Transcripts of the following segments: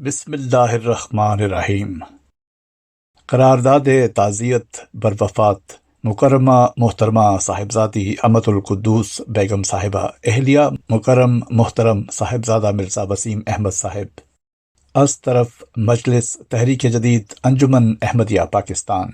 بسم اللہ الرحمن الرحیم۔ قرارداد تعزیت بروفات مکرمہ محترمہ صاحبزادی امت القدوس بیگم صاحبہ اہلیہ مکرم محترم صاحبزادہ مرزا وسیم احمد صاحب، از طرف مجلس تحریک جدید انجمن احمدیہ پاکستان۔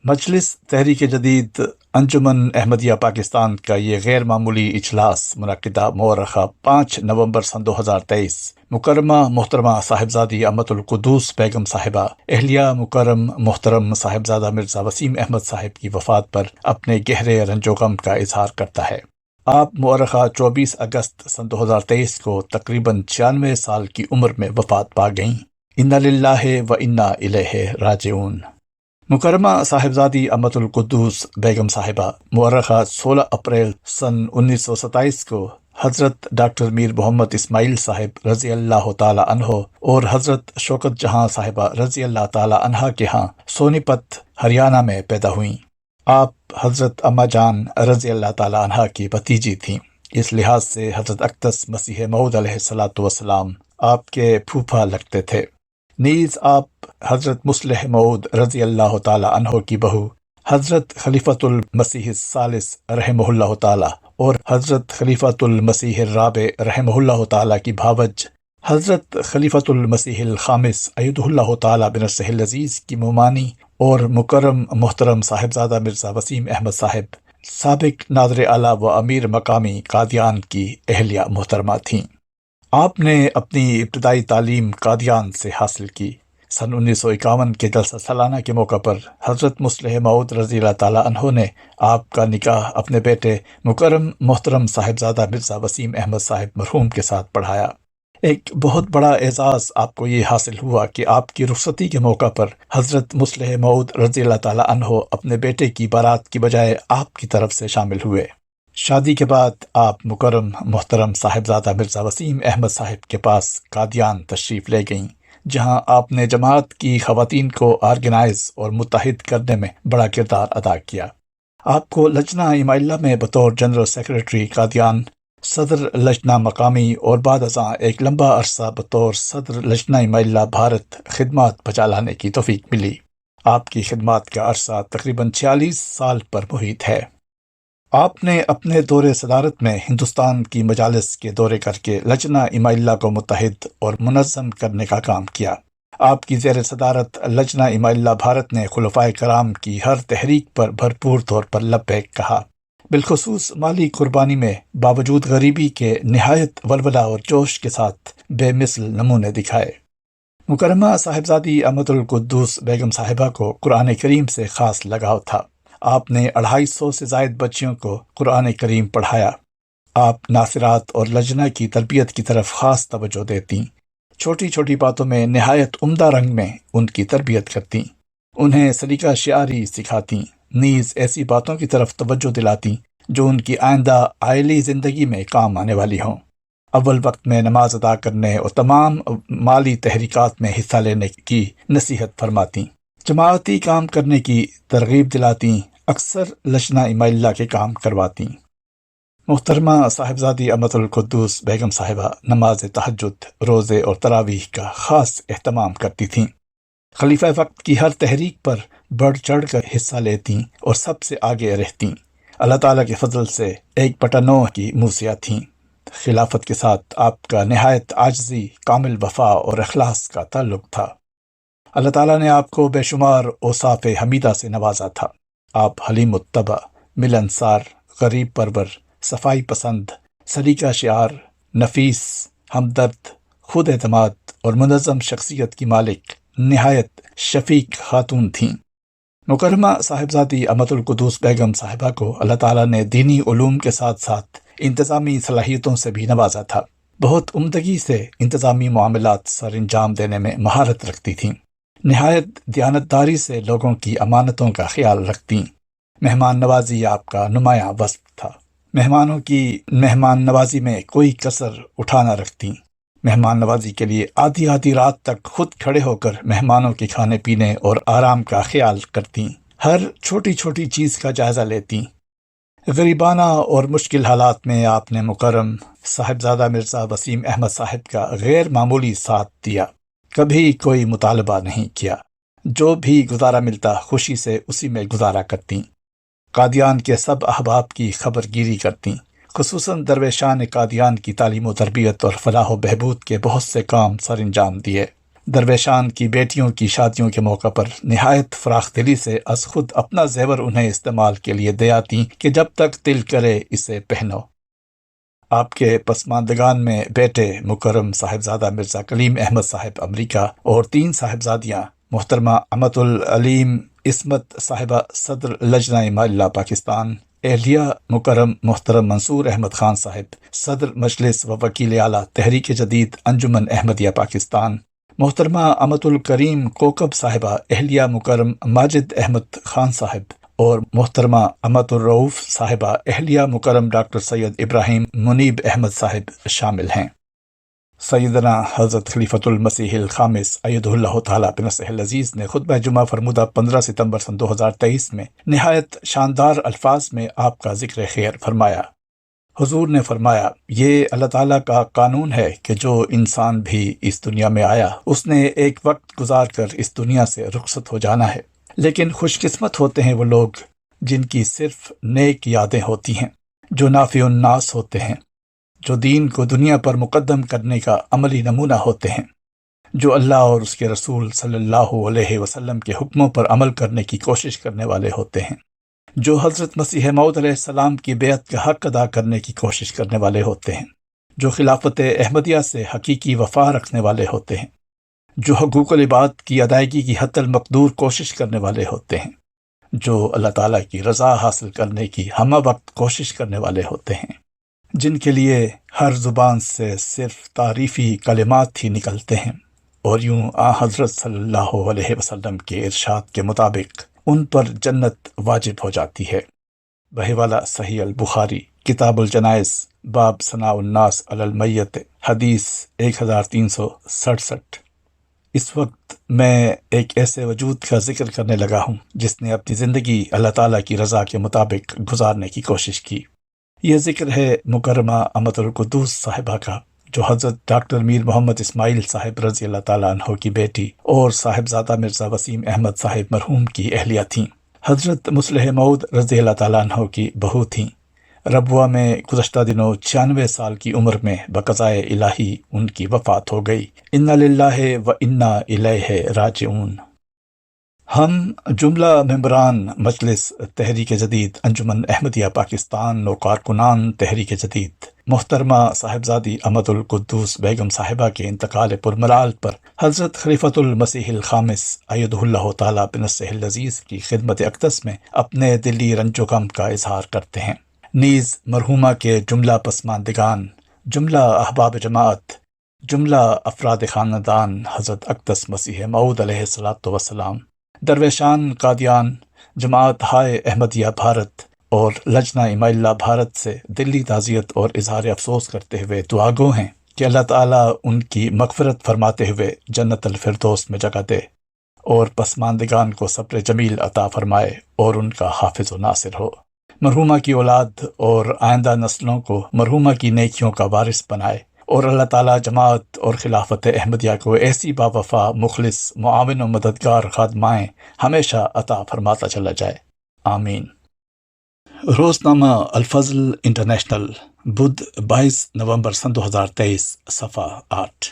مجلس تحریک جدید انجمن احمدیہ پاکستان کا یہ غیر معمولی اجلاس منعقدہ مورخہ 5 نومبر سن 2023 مکرمہ محترمہ صاحبزادی امت القدوس بیگم صاحبہ اہلیہ مکرم محترم صاحبزادہ مرزا وسیم احمد صاحب کی وفات پر اپنے گہرے رنج و غم کا اظہار کرتا ہے۔ آپ مورخہ 24 اگست سن 2023 کو تقریباً 96 سال کی عمر میں وفات پا گئیں۔ انا للہ و انا الیہ راجعون۔ مکرمہ صاحبزادی امت القدوس بیگم صاحبہ مورخہ 16 اپریل سن 1927 کو حضرت ڈاکٹر میر محمد اسماعیل صاحب رضی اللہ تعالی عنہ اور حضرت شوکت جہاں صاحبہ رضی اللہ تعالی عنہا کے ہاں سونی پت ہریانہ میں پیدا ہوئیں۔ آپ حضرت اما جان رضی اللہ تعالی عنہا کی بھتیجی تھیں۔ اس لحاظ سے حضرت اقدس مسیح موعود علیہ السلام آپ کے پھوپھا لگتے تھے۔ نیز آپ حضرت مصلح موعود رضی اللہ تعالی عنہ کی بہو حضرت خلیفۃ المسیح الثالث رحمہ اللہ تعالی اور حضرت خلیفۃ المسیح الرابع رحمہ اللہ تعالی کی بھاوج حضرت خلیفۃ المسیح الخامس ایدہ اللہ تعالی بنصرہ العزیز کی مومانی اور مکرم محترم صاحبزادہ مرزا وسیم احمد صاحب سابق ناظر اعلیٰ و امیر مقامی قادیان کی اہلیہ محترمہ تھیں۔ آپ نے اپنی ابتدائی تعلیم قادیان سے حاصل کی۔ سن 1951 کے جلسہ سالانہ کے موقع پر حضرت مصلح موعود رضی اللہ تعالی عنہ نے آپ کا نکاح اپنے بیٹے مکرم محترم صاحبزادہ مرزا وسیم احمد صاحب مرحوم کے ساتھ پڑھایا۔ ایک بہت بڑا اعزاز آپ کو یہ حاصل ہوا کہ آپ کی رخصتی کے موقع پر حضرت مصلح موعود رضی اللہ تعالی عنہ اپنے بیٹے کی بارات کی بجائے آپ کی طرف سے شامل ہوئے۔ شادی کے بعد آپ مکرم محترم صاحبزادہ مرزا وسیم احمد صاحب کے پاس قادیان تشریف لے گئیں، جہاں آپ نے جماعت کی خواتین کو آرگنائز اور متحد کرنے میں بڑا کردار ادا کیا۔ آپ کو لجنہ امائلہ میں بطور جنرل سیکریٹری قادیان، صدر لجنہ مقامی اور بعد ازاں ایک لمبا عرصہ بطور صدر لجنہ امائلہ بھارت خدمات بجا لانے کی توفیق ملی۔ آپ کی خدمات کا عرصہ تقریباً 46 سال پر محیط ہے۔ آپ نے اپنے دور صدارت میں ہندوستان کی مجالس کے دورے کر کے لجنہ امائلہ کو متحد اور منظم کرنے کا کام کیا۔ آپ کی زیر صدارت لجنہ امائلہ بھارت نے خلفائے کرام کی ہر تحریک پر بھرپور طور پر لبیک کہا، بالخصوص مالی قربانی میں باوجود غریبی کے نہایت ولولہ اور جوش کے ساتھ بے مثل نمونے دکھائے۔ مکرمہ صاحبزادی امت القدوس بیگم صاحبہ کو قرآن کریم سے خاص لگاؤ تھا۔ آپ نے 250 سے زائد بچیوں کو قرآن کریم پڑھایا۔ آپ ناصرات اور لجنہ کی تربیت کی طرف خاص توجہ دیتی، چھوٹی چھوٹی باتوں میں نہایت عمدہ رنگ میں ان کی تربیت کرتی، انہیں سلیقہ شعری سکھاتی، نیز ایسی باتوں کی طرف توجہ دلاتی جو ان کی آئندہ عائلی زندگی میں کام آنے والی ہوں۔ اول وقت میں نماز ادا کرنے اور تمام مالی تحریکات میں حصہ لینے کی نصیحت فرماتی، جماعتی کام کرنے کی ترغیب دلاتی، اکثر لجنہ امائلہ کے کام کرواتی۔ محترمہ صاحبزادی امت القدوس بیگم صاحبہ نماز تہجد، روزے اور تراویح کا خاص اہتمام کرتی تھیں۔ خلیفہ وقت کی ہر تحریک پر بڑھ چڑھ کر حصہ لیتی اور سب سے آگے رہتی۔ اللہ تعالیٰ کے فضل سے 1/9 کی موسیہ تھیں۔ خلافت کے ساتھ آپ کا نہایت عاجزی، کامل وفا اور اخلاص کا تعلق تھا۔ اللہ تعالیٰ نے آپ کو بے شمار اوصاف حمیدہ سے نوازا تھا۔ آپ حلیم الطبع، ملنسار، غریب پرور، صفائی پسند، سلیقہ شعر، نفیس، ہمدرد، خود اعتماد اور منظم شخصیت کی مالک نہایت شفیق خاتون تھیں۔ مکرمہ صاحبزادی امت القدوس بیگم صاحبہ کو اللہ تعالیٰ نے دینی علوم کے ساتھ ساتھ انتظامی صلاحیتوں سے بھی نوازا تھا۔ بہت عمدگی سے انتظامی معاملات سر انجام دینے میں مہارت رکھتی تھیں، نہایت دیانتداری سے لوگوں کی امانتوں کا خیال رکھتیں۔ مہمان نوازی آپ کا نمایاں وصف تھا۔ مہمانوں کی مہمان نوازی میں کوئی کسر اٹھا نہ رکھتیں۔ مہمان نوازی کے لیے آدھی رات تک خود کھڑے ہو کر مہمانوں کے کھانے پینے اور آرام کا خیال کرتیں۔ ہر چھوٹی چھوٹی چیز کا جائزہ لیتیں۔ غریبانہ اور مشکل حالات میں آپ نے مکرم صاحبزادہ مرزا وسیم احمد صاحب کا غیر معمولی ساتھ دیا۔ کبھی کوئی مطالبہ نہیں کیا، جو بھی گزارا ملتا خوشی سے اسی میں گزارا کرتیں۔ قادیان کے سب احباب کی خبر گیری کرتیں، خصوصاً درویشان قادیان کی تعلیم و تربیت اور فلاح و بہبود کے بہت سے کام سر انجام دیے۔ درویشان کی بیٹیوں کی شادیوں کے موقع پر نہایت فراخ دلی سے از خود اپنا زیور انہیں استعمال کے لیے دے آتی کہ جب تک دل کرے اسے پہنو۔ آپ کے پسماندگان میں بیٹے مکرم صاحبزادہ مرزا کلیم احمد صاحب امریکہ اور 3 صاحبزادیاں محترمہ امت العلیم عصمت صاحبہ صدر لجنہ امائلہ پاکستان، اہلیہ مکرم محترم منصور احمد خان صاحب صدر مجلس و وکیل اعلیٰ تحریک جدید انجمن احمدیہ پاکستان، محترمہ امت الکریم کوکب صاحبہ اہلیہ مکرم ماجد احمد خان صاحب اور محترمہ امت الرؤف صاحبہ اہلیہ مکرم ڈاکٹر سید ابراہیم منیب احمد صاحب شامل ہیں۔ سیدنا حضرت خلیفۃ المسیح الخامس ایدہ اللہ تعالیٰ بنصرہ العزیز نے خطبہ جمعہ فرمودہ 15 ستمبر سن 2023 میں نہایت شاندار الفاظ میں آپ کا ذکر خیر فرمایا۔ حضور نے فرمایا، یہ اللہ تعالیٰ کا قانون ہے کہ جو انسان بھی اس دنیا میں آیا اس نے ایک وقت گزار کر اس دنیا سے رخصت ہو جانا ہے، لیکن خوش قسمت ہوتے ہیں وہ لوگ جن کی صرف نیک یادیں ہوتی ہیں، جو نافع الناس ہوتے ہیں، جو دین کو دنیا پر مقدم کرنے کا عملی نمونہ ہوتے ہیں، جو اللہ اور اس کے رسول صلی اللہ علیہ وسلم کے حکموں پر عمل کرنے کی کوشش کرنے والے ہوتے ہیں، جو حضرت مسیح موعود علیہ السلام کی بیعت کا حق ادا کرنے کی کوشش کرنے والے ہوتے ہیں، جو خلافت احمدیہ سے حقیقی وفا رکھنے والے ہوتے ہیں، جو حقوق العباد کی ادائیگی کی حتی المقدور کوشش کرنے والے ہوتے ہیں، جو اللہ تعالیٰ کی رضا حاصل کرنے کی ہمہ وقت کوشش کرنے والے ہوتے ہیں، جن کے لیے ہر زبان سے صرف تعریفی کلمات ہی نکلتے ہیں، اور یوں حضرت صلی اللہ علیہ وسلم کے ارشاد کے مطابق ان پر جنت واجب ہو جاتی ہے۔ بحوالہ صحیح البخاری کتاب الجنائز باب ثناء الناس علی المیت حدیث 1367۔ اس وقت میں ایک ایسے وجود کا ذکر کرنے لگا ہوں جس نے اپنی زندگی اللہ تعالیٰ کی رضا کے مطابق گزارنے کی کوشش کی۔ یہ ذکر ہے مکرمہ امت القدوس صاحبہ کا، جو حضرت ڈاکٹر میر محمد اسماعیل صاحب رضی اللہ تعالیٰ عنہ کی بیٹی اور صاحبزادہ مرزا وسیم احمد صاحب مرحوم کی اہلیہ تھیں، حضرت مصلح موعود رضی اللہ تعالیٰ عنہ کی بہو تھیں۔ ربوہ میں گزشتہ دنوں 96 سال کی عمر میں بقضائے الہی ان کی وفات ہو گئی۔ انا للہ و انا الیہ راجعون۔ ہم جملہ ممبران مجلس تحریک جدید انجمن احمدیہ پاکستان و کارکنان تحریک جدید محترمہ صاحبزادی امت القدوس بیگم صاحبہ کے انتقال پرملال پر حضرت خلیفۃ المسیح الخامس ایدہ اللہ تعالیٰ بنصرہ العزیز کی خدمت اقدس میں اپنے دلی رنج و غم کا اظہار کرتے ہیں۔ نیز مرحومہ کے جملہ پسماندگان، جملہ احباب جماعت، جملہ افراد خاندان حضرت اقدس مسیح موعود علیہ الصلوۃ والسلام، درویشان قادیان، جماعت ہائے احمدیہ بھارت اور لجنہ امائلہ بھارت سے دلی تعزیت اور اظہار افسوس کرتے ہوئے دعا گو ہیں کہ اللہ تعالیٰ ان کی مغفرت فرماتے ہوئے جنت الفردوس میں جگہ دے اور پسماندگان کو صبر جمیل عطا فرمائے اور ان کا حافظ و ناصر ہو۔ مرحومہ کی اولاد اور آئندہ نسلوں کو مرحومہ کی نیکیوں کا وارث بنائے اور اللہ تعالیٰ جماعت اور خلافت احمدیہ کو ایسی باوفا مخلص معاون و مددگار خادمائیں ہمیشہ عطا فرماتا چلا جائے، آمین۔ روزنامہ الفضل انٹرنیشنل، بدھ 22 نومبر سن 2023، صفحہ 8۔